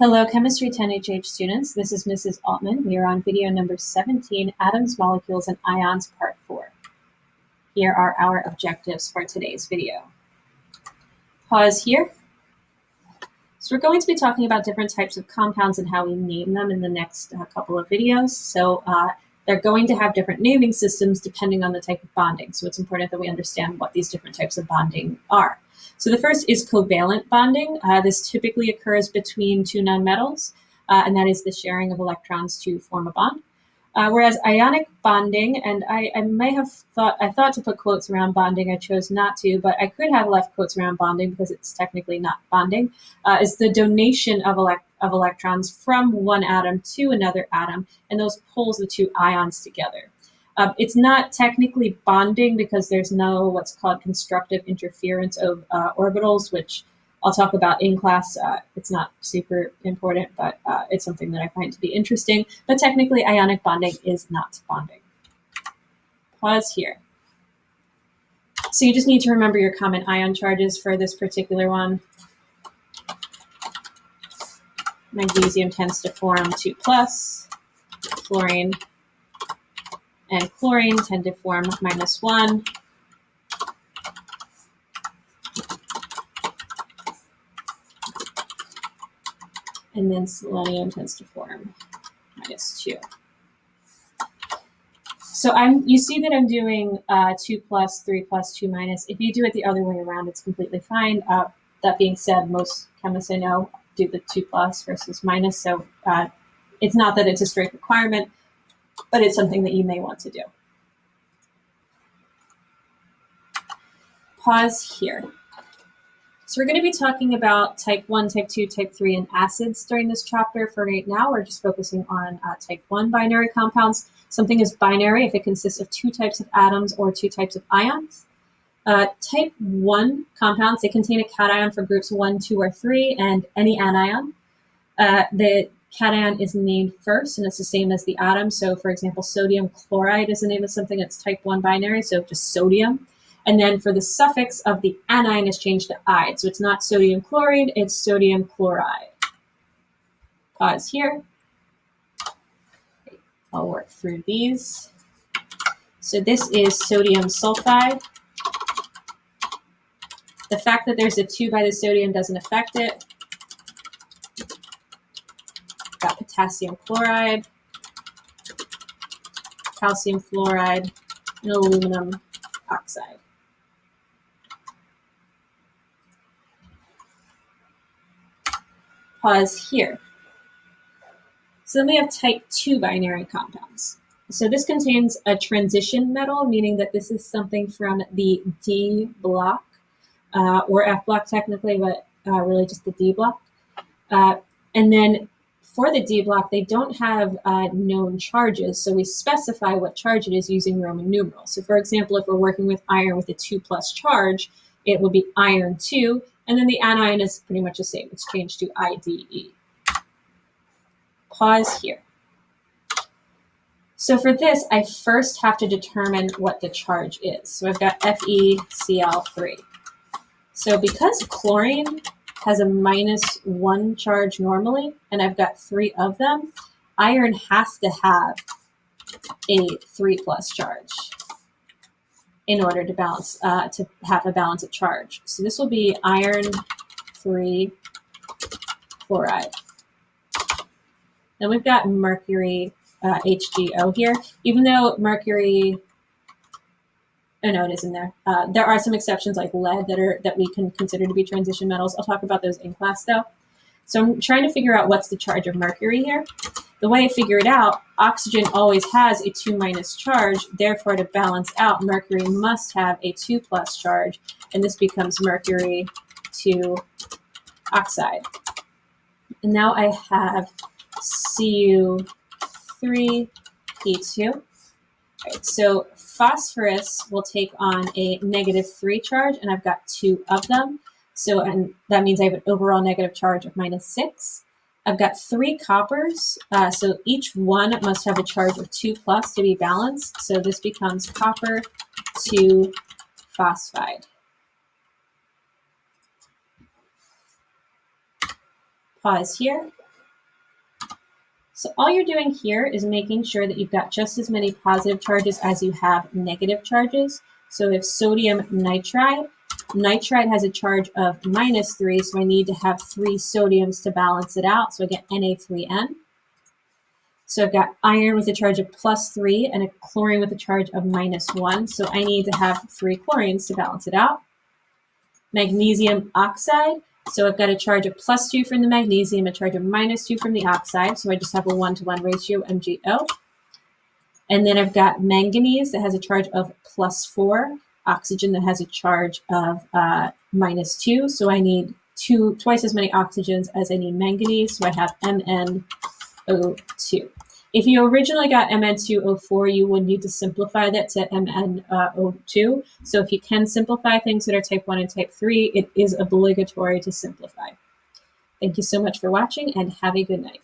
Hello, Chemistry 10HH students. This is Mrs. Altman. We are on video number 17, Atoms, Molecules, and Ions, Part 4. Here are our objectives for today's video. Pause here. So we're going to be talking about different types of compounds and how we name them in the next couple of videos. So they're going to have different naming systems depending on the type of bonding. So it's important that we understand what these different types of bonding are. So the first is covalent bonding. This typically occurs between two nonmetals, and that is the sharing of electrons to form a bond. Whereas ionic bonding, and I thought to put quotes around bonding, I chose not to, but I could have left quotes around bonding because it's technically not bonding, is the donation of electrons from one atom to another atom, and those pulls the two ions together. It's not technically bonding because there's no what's called constructive interference of orbitals, which I'll talk about in class. It's not super important, but it's something that I find to be interesting. But technically, ionic bonding is not bonding. Pause here. So you just need to remember your common ion charges for this particular one. Magnesium tends to form 2+, fluorine and chlorine tend to form -1. And then selenium tends to form -2. So you see that I'm doing 2+, 3+, 2-. If you do it the other way around, it's completely fine. That being said, most chemists I know do the 2+ versus minus. So it's not that it's a strict requirement, but it's something that you may want to do. Pause here. So we're going to be talking about type 1, type 2, type 3, and acids during this chapter. For right now, we're just focusing on type 1 binary compounds. Something is binary if it consists of two types of atoms or two types of ions. Type 1 compounds, they contain a cation for groups 1, 2, or 3, and any anion. The cation is named first, and it's the same as the atom. So, for example, sodium chloride is the name of something that's type 1 binary, so just sodium. And then for the suffix of the anion is changed to "ide." So it's not sodium chloride, it's sodium chloride. Pause here. I'll work through these. So this is sodium sulfide. The fact that there's a 2 by the sodium doesn't affect it. Got potassium chloride, calcium fluoride, and aluminum oxide. Pause here. So then we have type 2 binary compounds. So this contains a transition metal, meaning that this is something from the D block, or F block technically, but really just the D block. And then for the D block, they don't have known charges, so we specify what charge it is using Roman numerals. So for example, if we're working with iron with a 2+ charge, it will be iron 2, and then the anion is pretty much the same. It's changed to IDE. Pause here. So for this, I first have to determine what the charge is. So I've got FeCl3. So because chlorine has a -1 charge normally, and I've got 3 of them, iron has to have a 3+ charge in order to balance, to have a balance of charge. So this will be iron 3 chloride. Then we've got mercury HgO here. Even though mercury, oh no, it isn't there. There are some exceptions like lead that we can consider to be transition metals. I'll talk about those in class though. So I'm trying to figure out what's the charge of mercury here. The way I figure it out, oxygen always has a 2- charge. Therefore, to balance out, mercury must have a 2+ charge, and this becomes mercury 2 oxide. And now I have Cu3P2. Right, so phosphorus will take on a -3 charge, and I've got 2 of them. So, and that means I have an overall negative charge of -6. I've got 3 coppers, so each one must have a charge of 2+ to be balanced. So this becomes copper 2 phosphide. Pause here. So all you're doing here is making sure that you've got just as many positive charges as you have negative charges. So if sodium nitride, nitride has a charge of -3, so I need to have 3 sodiums to balance it out. So I get Na3N. So I've got iron with a charge of +3 and a chlorine with a charge of -1. So I need to have 3 chlorines to balance it out. Magnesium oxide. So I've got a charge of +2 from the magnesium, a charge of -2 from the oxide. So I just have a 1-to-1 ratio, MgO. And then I've got manganese that has a charge of +4, oxygen that has a charge of -2. So I need twice as many oxygens as I need manganese. So I have MnO2. If you originally got Mn2O4, you would need to simplify that to MnO2. So if you can simplify things that are type 1 and type 3, it is obligatory to simplify. Thank you so much for watching and have a good night.